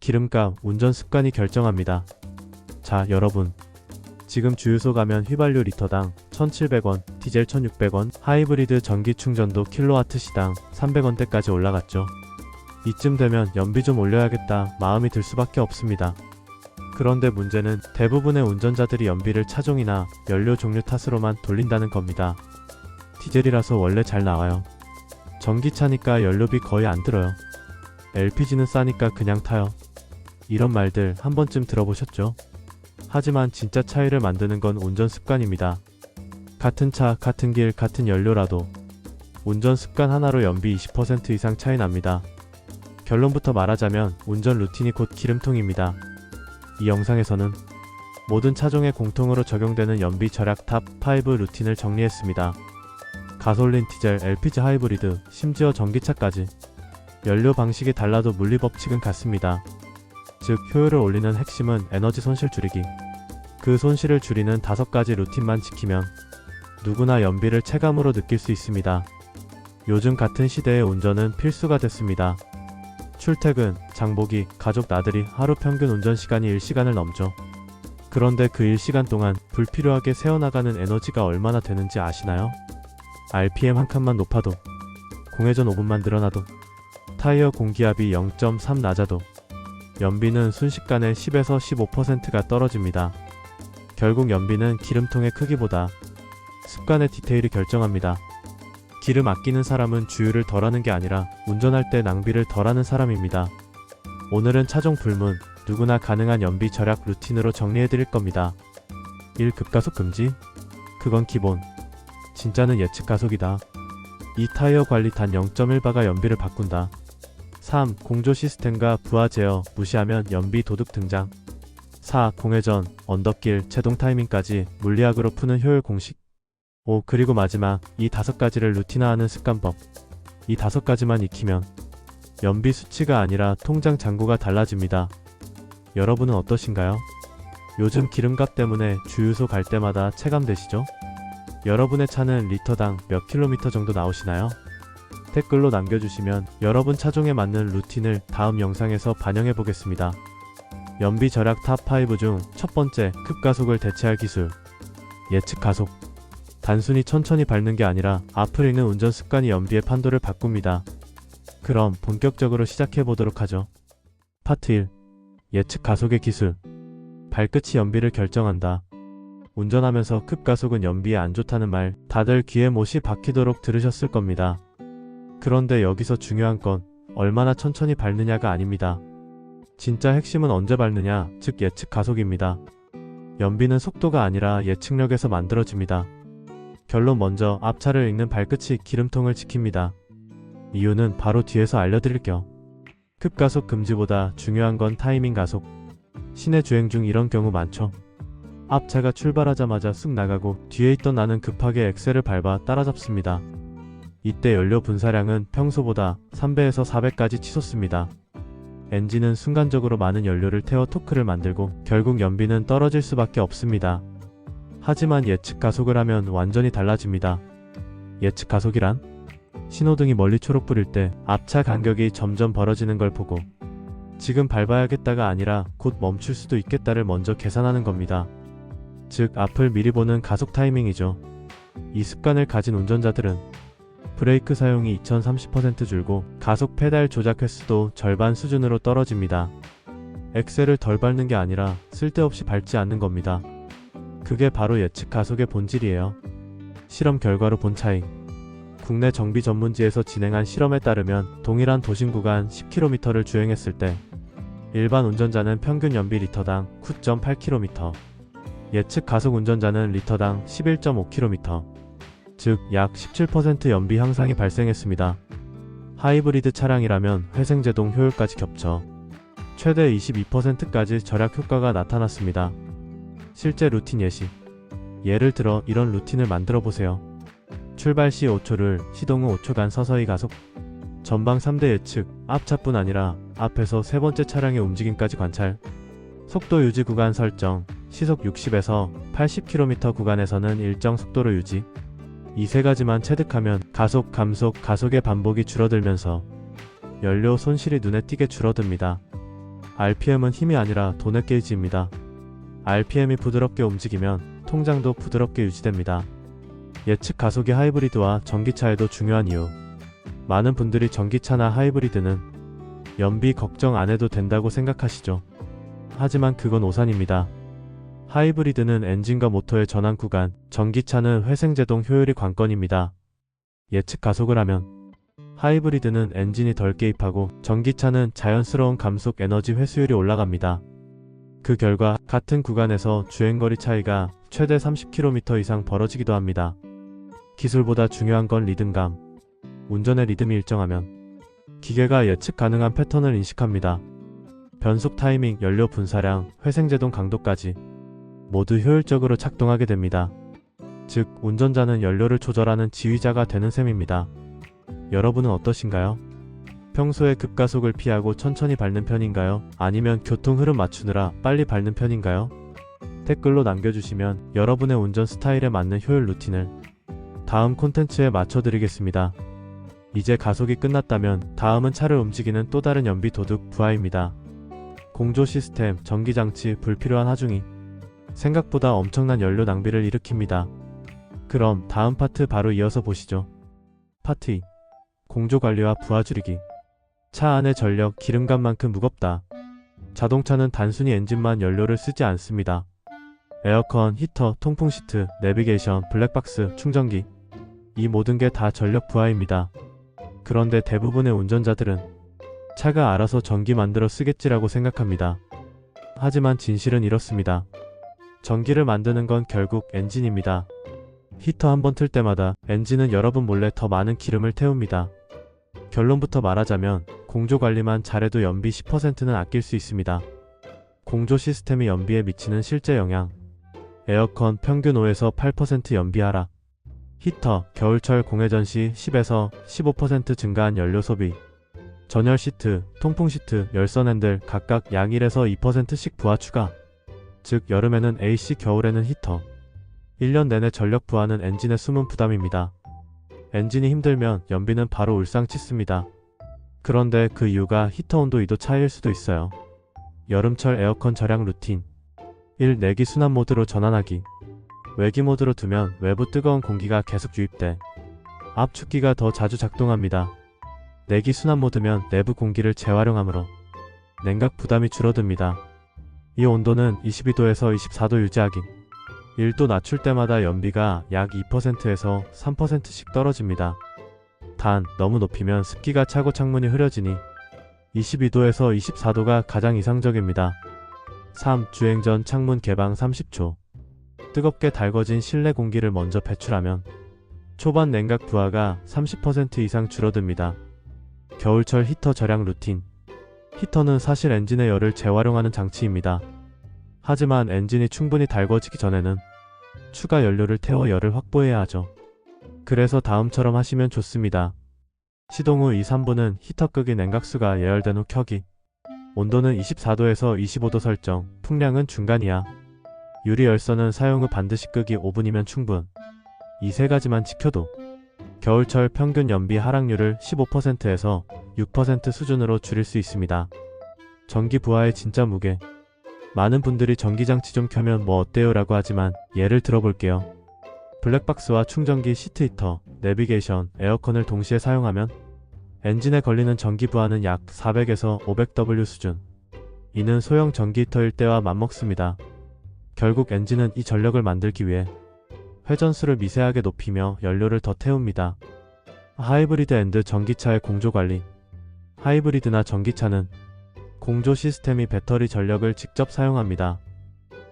기름값, 운전 습관이 결정합니다. 자, 여러분. 지금 주유소 가면 휘발유 리터당 1,700원, 디젤 1,600원, 하이브리드 전기 충전도 킬로와트 시당 300원대까지 올라갔죠. 이쯤 되면 연비 좀 올려야겠다 마음이 들 수밖에 없습니다. 그런데 문제는 대부분의 운전자들이 연비를 차종이나 연료 종류 탓으로만 돌린다는 겁니다. 디젤이라서 원래 잘 나와요. 전기차니까 연료비 거의 안 들어요. LPG는 싸니까 그냥 타요. 이런 말들 한 번쯤 들어보셨죠? 하지만 진짜 차이를 만드는 건 운전 습관입니다. 같은 차, 같은 길, 같은 연료라도 운전 습관 하나로 연비 20% 이상 차이 납니다. 결론부터 말하자면 운전 루틴이 곧 기름통입니다. 이 영상에서는 모든 차종에 공통으로 적용되는 연비 절약 탑5 루틴을 정리했습니다. 가솔린, 디젤, LPG, 하이브리드, 심지어 전기차까지 연료 방식이 달라도 물리 법칙은 같습니다. 즉, 효율을 올리는 핵심은 에너지 손실 줄이기. 그 손실을 줄이는 5가지 루틴만 지키면 누구나 연비를 체감으로 느낄 수 있습니다. 요즘 같은 시대의 운전은 필수가 됐습니다. 출퇴근, 장보기, 가족 나들이 하루 평균 운전시간이 1시간을 넘죠. 그런데 그 1시간 동안 불필요하게 새어나가는 에너지가 얼마나 되는지 아시나요? RPM 한 칸만 높아도, 공회전 5분만 늘어나도, 타이어 공기압이 0.3 낮아도 연비는 순식간에 10에서 15%가 떨어집니다. 결국 연비는 기름통의 크기보다 습관의 디테일이 결정합니다. 기름 아끼는 사람은 주유를 덜하는 게 아니라 운전할 때 낭비를 덜하는 사람입니다. 오늘은 차종 불문, 누구나 가능한 연비 절약 루틴으로 정리해드릴 겁니다. 1. 급가속 금지? 그건 기본. 진짜는 예측 가속이다. 2. 타이어 관리 단 0.1바가 연비를 바꾼다. 3. 공조 시스템과 부하 제어 무시하면 연비 도둑 등장. 4. 공회전, 언덕길, 제동 타이밍까지 물리학으로 푸는 효율 공식. 5. 그리고 마지막, 이 5가지를 루틴화하는 습관법. 이 5가지만 익히면 연비 수치가 아니라 통장 잔고가 달라집니다. 여러분은 어떠신가요? 요즘 기름값 때문에 주유소 갈 때마다 체감되시죠? 여러분의 차는 리터당 몇 킬로미터 정도 나오시나요? 댓글로 남겨주시면 여러분 차종에 맞는 루틴을 다음 영상에서 반영해 보겠습니다. 연비 절약 탑5 중 첫 번째, 급가속을 대체할 기술. 예측 가속. 단순히 천천히 밟는 게 아니라 앞을 읽는 운전 습관이 연비의 판도를 바꿉니다. 그럼 본격적으로 시작해 보도록 하죠. 파트 1. 예측 가속의 기술. 발끝이 연비를 결정한다. 운전하면서 급가속은 연비에 안 좋다는 말 다들 귀에 못이 박히도록 들으셨을 겁니다. 그런데 여기서 중요한 건 얼마나 천천히 밟느냐가 아닙니다. 진짜 핵심은 언제 밟느냐, 즉 예측 가속입니다. 연비는 속도가 아니라 예측력에서 만들어집니다. 결론 먼저 앞차를 읽는 발끝이 기름통을 지킵니다. 이유는 바로 뒤에서 알려드릴게요. 급가속 금지보다 중요한 건 타이밍 가속. 시내 주행 중 이런 경우 많죠. 앞차가 출발하자마자 쑥 나가고 뒤에 있던 나는 급하게 엑셀을 밟아 따라잡습니다. 이때 연료 분사량은 평소보다 3배에서 4배까지 치솟습니다. 엔진은 순간적으로 많은 연료를 태워 토크를 만들고 결국 연비는 떨어질 수밖에 없습니다. 하지만 예측 가속을 하면 완전히 달라집니다. 예측 가속이란? 신호등이 멀리 초록 불일 때 앞차 간격이 점점 벌어지는 걸 보고 지금 밟아야겠다가 아니라 곧 멈출 수도 있겠다를 먼저 계산하는 겁니다. 즉 앞을 미리 보는 가속 타이밍이죠. 이 습관을 가진 운전자들은 브레이크 사용이 2030% 줄고 가속 페달 조작 횟수도 절반 수준으로 떨어집니다. 엑셀을 덜 밟는 게 아니라 쓸데없이 밟지 않는 겁니다. 그게 바로 예측 가속의 본질이에요. 실험 결과로 본 차이. 국내 정비 전문지에서 진행한 실험에 따르면 동일한 도심 구간 10km를 주행했을 때 일반 운전자는 평균 연비 리터당 9.8km, 예측 가속 운전자는 리터당 11.5km, 즉 약 17% 연비 향상이 발생했습니다. 하이브리드 차량이라면 회생제동 효율까지 겹쳐 최대 22%까지 절약 효과가 나타났습니다. 실제 루틴 예시. 예를 들어 이런 루틴을 만들어 보세요. 출발 시 5초를 시동 후 5초간 서서히 가속. 전방 3대 예측, 앞차뿐 아니라 앞에서 세 번째 차량의 움직임까지 관찰. 속도 유지 구간 설정, 시속 60에서 80km 구간에서는 일정 속도로 유지. 이 세 가지만 체득하면 가속, 감속, 가속의 반복이 줄어들면서 연료 손실이 눈에 띄게 줄어듭니다. RPM은 힘이 아니라 도넷 게이지입니다. RPM이 부드럽게 움직이면 통장도 부드럽게 유지됩니다. 예측 가속이 하이브리드와 전기차에도 중요한 이유. 많은 분들이 전기차나 하이브리드는 연비 걱정 안 해도 된다고 생각하시죠. 하지만 그건 오산입니다. 하이브리드는 엔진과 모터의 전환 구간, 전기차는 회생제동 효율이 관건입니다. 예측 가속을 하면 하이브리드는 엔진이 덜 개입하고 전기차는 자연스러운 감속 에너지 회수율이 올라갑니다. 그 결과 같은 구간에서 주행거리 차이가 최대 30km 이상 벌어지기도 합니다. 기술보다 중요한 건 리듬감. 운전의 리듬이 일정하면 기계가 예측 가능한 패턴을 인식합니다. 변속 타이밍, 연료 분사량, 회생제동 강도까지 모두 효율적으로 작동하게 됩니다. 즉, 운전자는 연료를 조절하는 지휘자가 되는 셈입니다. 여러분은 어떠신가요? 평소에 급가속을 피하고 천천히 밟는 편인가요? 아니면 교통 흐름 맞추느라 빨리 밟는 편인가요? 댓글로 남겨주시면 여러분의 운전 스타일에 맞는 효율 루틴을 다음 콘텐츠에 맞춰드리겠습니다. 이제 가속이 끝났다면 다음은 차를 움직이는 또 다른 연비 도둑 부하입니다. 공조 시스템, 전기장치, 불필요한 하중이 생각보다 엄청난 연료 낭비를 일으킵니다. 그럼 다음 파트 바로 이어서 보시죠. 파트 2. 공조 관리와 부하 줄이기. 차 안의 전력, 기름감만큼 무겁다. 자동차는 단순히 엔진만 연료를 쓰지 않습니다. 에어컨, 히터, 통풍 시트, 내비게이션, 블랙박스, 충전기, 이 모든 게 다 전력 부하입니다. 그런데 대부분의 운전자들은 차가 알아서 전기 만들어 쓰겠지라고 생각합니다. 하지만 진실은 이렇습니다. 전기를 만드는 건 결국 엔진입니다. 히터 한번 틀 때마다 엔진은 여러분 몰래 더 많은 기름을 태웁니다. 결론부터 말하자면 공조 관리만 잘해도 연비 10%는 아낄 수 있습니다. 공조 시스템이 연비에 미치는 실제 영향. 에어컨 평균 5에서 8% 연비 하락. 히터, 겨울철 공회전 시 10에서 15% 증가한 연료 소비. 전열 시트, 통풍 시트, 열선 핸들 각각 약 1에서 2%씩 부하 추가. 즉 여름에는 AC, 겨울에는 히터. 1년 내내 전력 부하는 엔진의 숨은 부담입니다. 엔진이 힘들면 연비는 바로 울상치습니다. 그런데 그 이유가 히터 온도 2도 차이일 수도 있어요. 여름철 에어컨 절약 루틴. 1. 내기 순환 모드로 전환하기. 외기 모드로 두면 외부 뜨거운 공기가 계속 유입돼 압축기가 더 자주 작동합니다. 내기 순환 모드면 내부 공기를 재활용하므로 냉각 부담이 줄어듭니다. 이 온도는 22도에서 24도 유지하기. 1도 낮출 때마다 연비가 약 2%에서 3%씩 떨어집니다. 단, 너무 높이면 습기가 차고 창문이 흐려지니 22도에서 24도가 가장 이상적입니다. 3. 주행 전 창문 개방 30초. 뜨겁게 달궈진 실내 공기를 먼저 배출하면 초반 냉각 부하가 30% 이상 줄어듭니다. 겨울철 히터 절약 루틴. 히터는 사실 엔진의 열을 재활용하는 장치입니다. 하지만 엔진이 충분히 달궈지기 전에는 추가 연료를 태워 열을 확보해야 하죠. 그래서 다음처럼 하시면 좋습니다. 시동 후 2-3분은 히터 끄기, 냉각수가 예열된 후 켜기. 온도는 24도에서 25도 설정, 풍량은 중간 이하. 유리 열선은 사용 후 반드시 끄기. 5분이면 충분. 이 세 가지만 지켜도 겨울철 평균 연비 하락률을 15%에서 6% 수준으로 줄일 수 있습니다. 전기 부하의 진짜 무게. 많은 분들이 전기장치 좀 켜면 뭐 어때요 라고 하지만 예를 들어볼게요. 블랙박스와 충전기, 시트 히터, 내비게이션, 에어컨을 동시에 사용하면 엔진에 걸리는 전기 부하는 약 400에서 500W 수준. 이는 소형 전기 히터일 때와 맞먹습니다. 결국 엔진은 이 전력을 만들기 위해 회전수를 미세하게 높이며 연료를 더 태웁니다. 하이브리드 앤드 전기차의 공조 관리. 하이브리드나 전기차는 공조 시스템이 배터리 전력을 직접 사용합니다.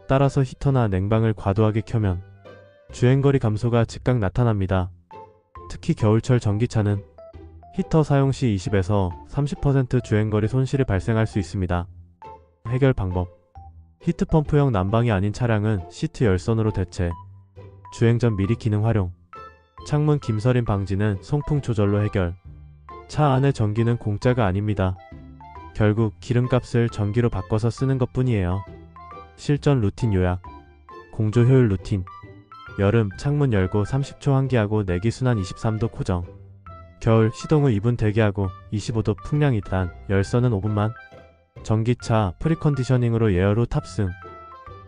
따라서 히터나 냉방을 과도하게 켜면 주행거리 감소가 즉각 나타납니다. 특히 겨울철 전기차는 히터 사용 시 20에서 30% 주행거리 손실이 발생할 수 있습니다. 해결 방법. 히트펌프형 난방이 아닌 차량은 시트 열선으로 대체. 주행 전 미리 기능 활용. 창문 김서림 방지는 송풍 조절로 해결. 차 안의 전기는 공짜가 아닙니다. 결국 기름값을 전기로 바꿔서 쓰는 것 뿐이에요. 실전 루틴 요약. 공조 효율 루틴. 여름 창문 열고 30초 환기하고 내기 순환 23도 고정. 겨울 시동 후 2분 대기하고 25도 풍량 2단, 열선은 5분만. 전기차 프리컨디셔닝으로 예열 후 탑승.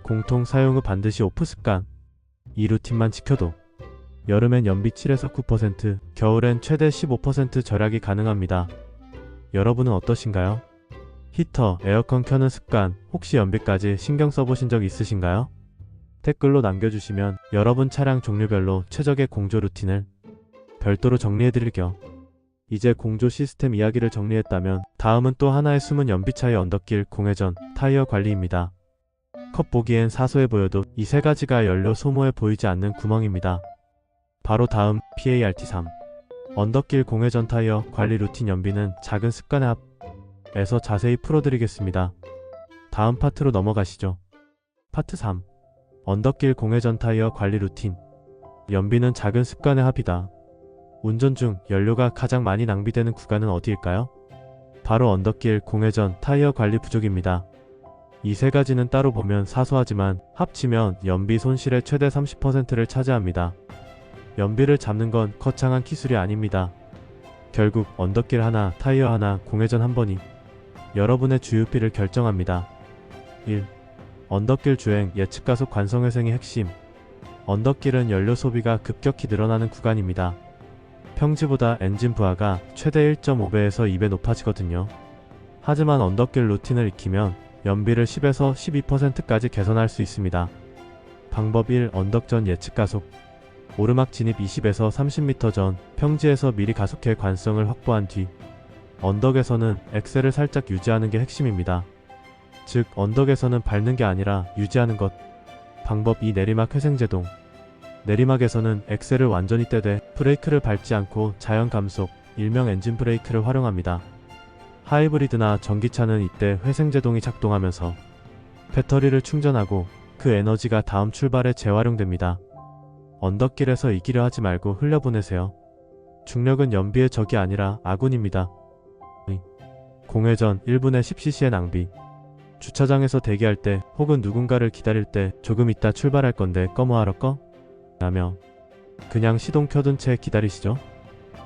공통 사용 후 반드시 오프 습관. 이 루틴만 지켜도 여름엔 연비 7에서 9%, 겨울엔 최대 15% 절약이 가능합니다. 여러분은 어떠신가요? 히터, 에어컨 켜는 습관, 혹시 연비까지 신경 써보신 적 있으신가요? 댓글로 남겨주시면 여러분 차량 종류별로 최적의 공조 루틴을 별도로 정리해드릴게요. 이제 공조 시스템 이야기를 정리했다면 다음은 또 하나의 숨은 연비 차이 언덕길 공회전 타이어 관리입니다. 컷 보기엔 사소해 보여도 이 세 가지가 연료 소모에 보이지 않는 구멍입니다. 바로 다음 PART3 언덕길 공회전 타이어 관리 루틴 연비는 작은 습관의 합에서 자세히 풀어드리겠습니다. 다음 파트로 넘어가시죠. 파트 3 언덕길 공회전 타이어 관리 루틴. 연비는 작은 습관의 합이다. 운전 중 연료가 가장 많이 낭비되는 구간은 어디일까요? 바로 언덕길 공회전 타이어 관리 부족입니다. 이 세 가지는 따로 보면 사소하지만 합치면 연비 손실의 최대 30%를 차지합니다. 연비를 잡는 건 거창한 기술이 아닙니다. 결국 언덕길 하나, 타이어 하나, 공회전 한 번이 여러분의 주유비를 결정합니다. 1. 언덕길 주행 예측 가속 관성회생이 핵심. 언덕길은 연료 소비가 급격히 늘어나는 구간입니다. 평지보다 엔진 부하가 최대 1.5배에서 2배 높아지거든요. 하지만 언덕길 루틴을 익히면 연비를 10에서 12%까지 개선할 수 있습니다. 방법 1. 언덕 전 예측 가속. 오르막 진입 20에서 30m 전 평지에서 미리 가속해 관성을 확보한 뒤 언덕에서는 엑셀을 살짝 유지하는 게 핵심입니다. 즉 언덕에서는 밟는 게 아니라 유지하는 것. 방법 2. 내리막 회생제동. 내리막에서는 엑셀을 완전히 떼되 브레이크를 밟지 않고 자연 감속, 일명 엔진 브레이크를 활용합니다. 하이브리드나 전기차는 이때 회생제동이 작동하면서 배터리를 충전하고 그 에너지가 다음 출발에 재활용됩니다. 언덕길에서 이기려 하지 말고 흘려보내세요. 중력은 연비의 적이 아니라 아군입니다. 공회전 1분에 10cc의 낭비. 주차장에서 대기할 때 혹은 누군가를 기다릴 때 조금 있다 출발할 건데 뭐하러 꺼? 라며 그냥 시동 켜둔 채 기다리시죠?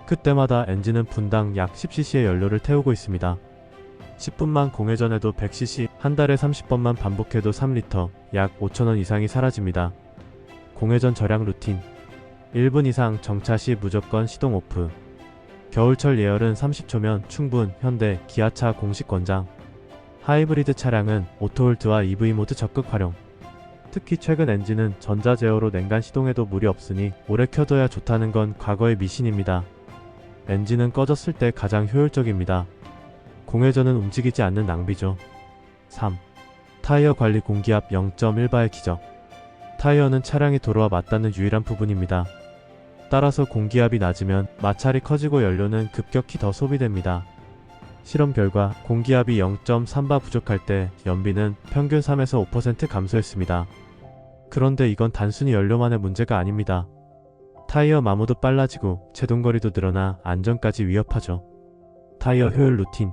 그때마다 엔진은 분당 약 10cc의 연료를 태우고 있습니다. 10분만 공회전해도 100cc, 한 달에 30번만 반복해도 3리터, 약 5,000원 이상이 사라집니다. 공회전 절약 루틴. 1분 이상 정차 시 무조건 시동 오프. 겨울철 예열은 30초면 충분. 현대, 기아차 공식 권장. 하이브리드 차량은 오토홀드와 EV 모드 적극 활용. 특히 최근 엔진은 전자 제어로 냉간 시동에도 무리 없으니 오래 켜둬야 좋다는 건 과거의 미신입니다. 엔진은 꺼졌을 때 가장 효율적입니다. 공회전은 움직이지 않는 낭비죠. 3. 타이어 관리 공기압 0.1바의 기적. 타이어는 차량이 도로와 맞닿는 유일한 부분입니다. 따라서 공기압이 낮으면 마찰이 커지고 연료는 급격히 더 소비됩니다. 실험 결과 공기압이 0.3바 부족할 때 연비는 평균 3에서 5% 감소했습니다. 그런데 이건 단순히 연료만의 문제가 아닙니다. 타이어 마모도 빨라지고 제동거리도 늘어나 안전까지 위협하죠. 타이어 효율 루틴.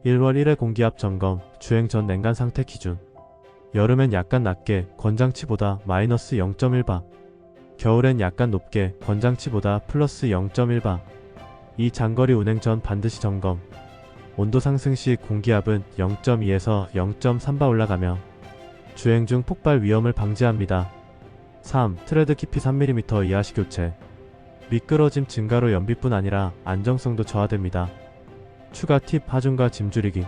1월 1회 공기압 점검, 주행 전 냉간 상태 기준. 여름엔 약간 낮게, 권장치보다 마이너스 0.1바. 겨울엔 약간 높게, 권장치보다 플러스 0.1바. 이 장거리 운행 전 반드시 점검. 온도 상승 시 공기압은 0.2에서 0.3바 올라가며 주행 중 폭발 위험을 방지합니다. 3. 트레드 깊이 3mm 이하시 교체. 미끄러짐 증가로 연비뿐 아니라 안정성도 저하됩니다. 추가 팁. 하중과 짐 줄이기.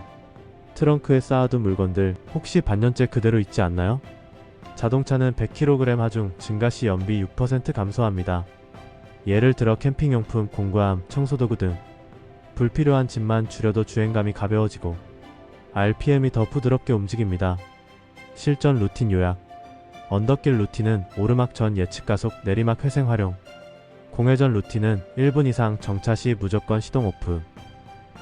트렁크에 쌓아둔 물건들 혹시 반년째 그대로 있지 않나요? 자동차는 100kg 하중 증가 시 연비 6% 감소합니다. 예를 들어 캠핑용품, 공구함, 청소도구 등 불필요한 짐만 줄여도 주행감이 가벼워지고 RPM이 더 부드럽게 움직입니다. 실전 루틴 요약. 언덕길 루틴은 오르막 전 예측 가속, 내리막 회생 활용. 공회전 루틴은 1분 이상 정차 시 무조건 시동 오프.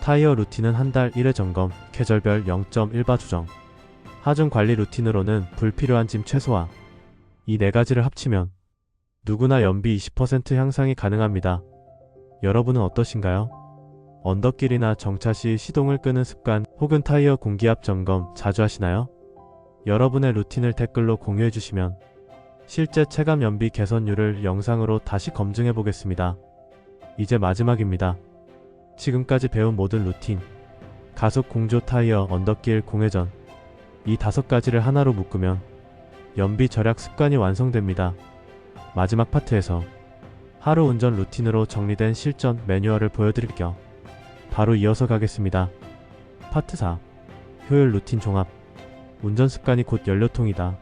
타이어 루틴은 한 달 1회 점검, 계절별 0.1바 조정. 하중 관리 루틴으로는 불필요한 짐 최소화. 이 네 가지를 합치면 누구나 연비 20% 향상이 가능합니다. 여러분은 어떠신가요? 언덕길이나 정차 시 시동을 끄는 습관 혹은 타이어 공기압 점검 자주 하시나요? 여러분의 루틴을 댓글로 공유해주시면 실제 체감 연비 개선율을 영상으로 다시 검증해 보겠습니다. 이제 마지막입니다. 지금까지 배운 모든 루틴, 가속 공조 타이어 언덕길 공회전 이 5가지를 하나로 묶으면 연비 절약 습관이 완성됩니다. 마지막 파트에서 하루 운전 루틴으로 정리된 실전 매뉴얼을 보여드릴게요. 바로 이어서 가겠습니다. 파트 4. 효율 루틴 종합. 운전 습관이 곧 연료통이다.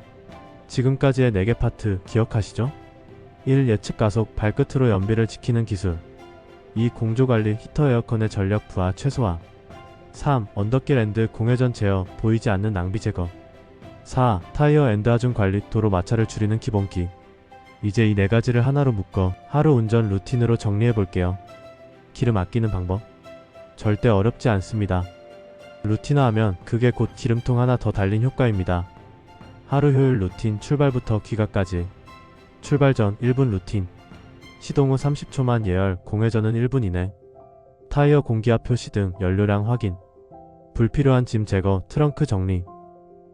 지금까지의 4개 파트 기억하시죠? 1. 예측 가속 발끝으로 연비를 지키는 기술. 2. 공조 관리 히터 에어컨의 전력 부하 최소화. 3. 언덕길 앤드 공회전 제어 보이지 않는 낭비 제거. 4. 타이어 앤드 하중 관리 도로 마찰을 줄이는 기본기. 이제 이 4가지를 하나로 묶어 하루 운전 루틴으로 정리해볼게요. 기름 아끼는 방법. 절대 어렵지 않습니다. 루틴화하면 그게 곧 기름통 하나 더 달린 효과입니다. 하루 효율 루틴 출발부터 귀가까지. 출발 전 1분 루틴. 시동 후 30초만 예열, 공회전은 1분 이내. 타이어 공기압 표시 등 연료량 확인. 불필요한 짐 제거, 트렁크 정리.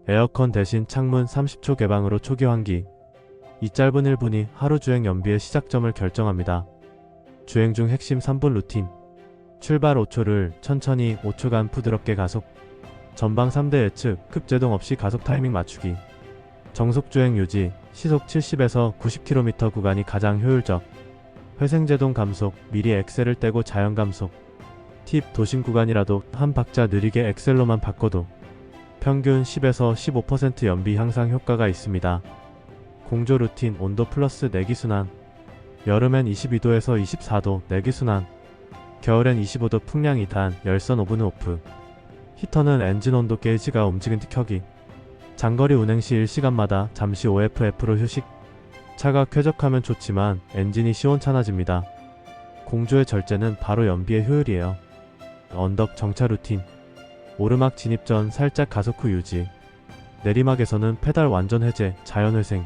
에어컨 대신 창문 30초 개방으로 초기 환기. 이 짧은 1분이 하루 주행 연비의 시작점을 결정합니다. 주행 중 핵심 3분 루틴. 출발 5초를 천천히 5초간 부드럽게 가속. 전방 3대 예측, 급제동 없이 가속 타이밍 맞추기. 정속 주행 유지, 시속 70에서 90km 구간이 가장 효율적. 회생제동 감속, 미리 엑셀을 떼고 자연 감속. 팁, 도심 구간이라도 한 박자 느리게 엑셀로만 바꿔도 평균 10에서 15% 연비 향상 효과가 있습니다. 공조 루틴 온도 플러스 내기순환. 여름엔 22도에서 24도 내기순환. 겨울엔 25도 풍량 2단, 열선 오븐 오프. 히터는 엔진 온도 게이지가 움직인 뒤 켜기. 장거리 운행 시 1시간마다 잠시 OFF로 휴식. 차가 쾌적하면 좋지만 엔진이 시원찮아집니다. 공조의 절제는 바로 연비의 효율이에요. 언덕 정차 루틴. 오르막 진입 전 살짝 가속 후 유지. 내리막에서는 페달 완전 해제, 자연 회생.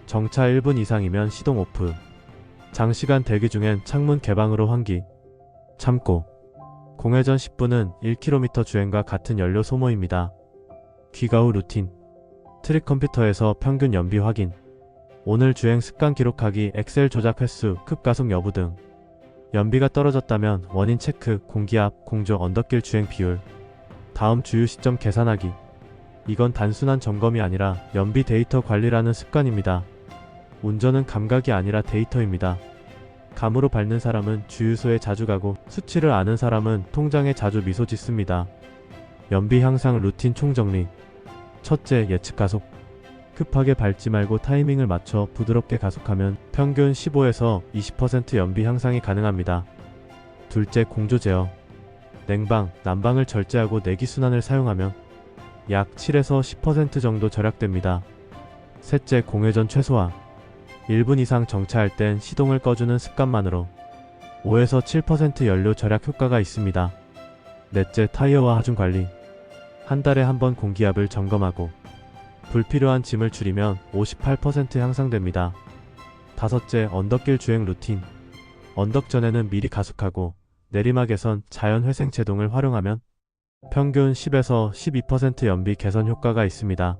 정차 1분 이상이면 시동 오프. 장시간 대기 중엔 창문 개방으로 환기. 참고. 공회전 10분은 1km 주행과 같은 연료 소모입니다. 귀가 후 루틴. 트릭 컴퓨터에서 평균 연비 확인. 오늘 주행 습관 기록하기, 엑셀 조작 횟수, 급가속 여부 등. 연비가 떨어졌다면 원인 체크, 공기압, 공조, 언덕길 주행 비율. 다음 주유 시점 계산하기. 이건 단순한 점검이 아니라 연비 데이터 관리라는 습관입니다. 운전은 감각이 아니라 데이터입니다. 감으로 밟는 사람은 주유소에 자주 가고 수치를 아는 사람은 통장에 자주 미소 짓습니다. 연비 향상 루틴 총정리. 첫째, 예측 가속. 급하게 밟지 말고 타이밍을 맞춰 부드럽게 가속하면 평균 15에서 20% 연비 향상이 가능합니다. 둘째, 공조 제어. 냉방, 난방을 절제하고 내기순환을 사용하면 약 7에서 10% 정도 절약됩니다. 셋째, 공회전 최소화. 1분 이상 정차할 땐 시동을 꺼주는 습관만으로 5에서 7% 연료 절약 효과가 있습니다. 넷째, 타이어와 하중 관리. 한 달에 한 번 공기압을 점검하고 불필요한 짐을 줄이면 58% 향상됩니다. 다섯째, 언덕길 주행 루틴. 언덕 전에는 미리 가속하고 내리막에선 자연 회생 제동을 활용하면 평균 10에서 12% 연비 개선 효과가 있습니다.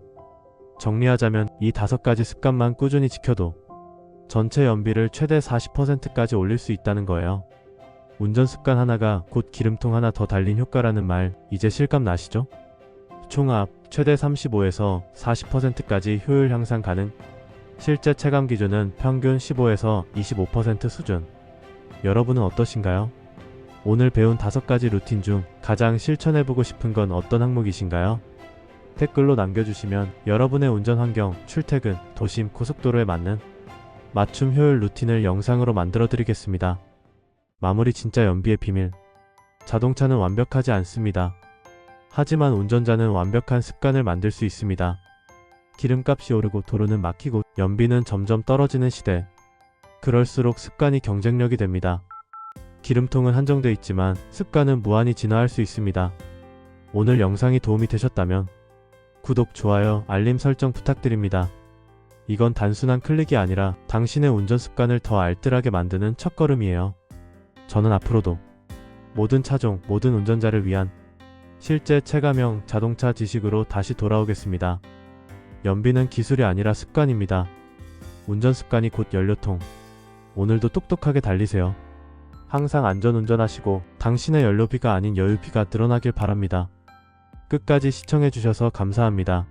정리하자면 이 5가지 습관만 꾸준히 지켜도 전체 연비를 최대 40%까지 올릴 수 있다는 거예요. 운전 습관 하나가 곧 기름통 하나 더 달린 효과라는 말 이제 실감 나시죠? 총합 최대 35에서 40%까지 효율 향상 가능. 실제 체감 기준은 평균 15에서 25% 수준. 여러분은 어떠신가요? 오늘 배운 5가지 루틴 중 가장 실천해보고 싶은 건 어떤 항목이신가요? 댓글로 남겨주시면 여러분의 운전 환경, 출퇴근, 도심, 고속도로에 맞는 맞춤 효율 루틴을 영상으로 만들어 드리겠습니다. 마무리. 진짜 연비의 비밀. 자동차는 완벽하지 않습니다. 하지만 운전자는 완벽한 습관을 만들 수 있습니다. 기름값이 오르고 도로는 막히고 연비는 점점 떨어지는 시대. 그럴수록 습관이 경쟁력이 됩니다. 기름통은 한정돼 있지만 습관은 무한히 진화할 수 있습니다. 오늘 영상이 도움이 되셨다면 구독, 좋아요, 알림 설정 부탁드립니다. 이건 단순한 클릭이 아니라 당신의 운전 습관을 더 알뜰하게 만드는 첫걸음이에요. 저는 앞으로도 모든 차종, 모든 운전자를 위한 실제 체감형 자동차 지식으로 다시 돌아오겠습니다. 연비는 기술이 아니라 습관입니다. 운전 습관이 곧 연료통. 오늘도 똑똑하게 달리세요. 항상 안전운전하시고 당신의 연료비가 아닌 여유비가 늘어나길 바랍니다. 끝까지 시청해주셔서 감사합니다.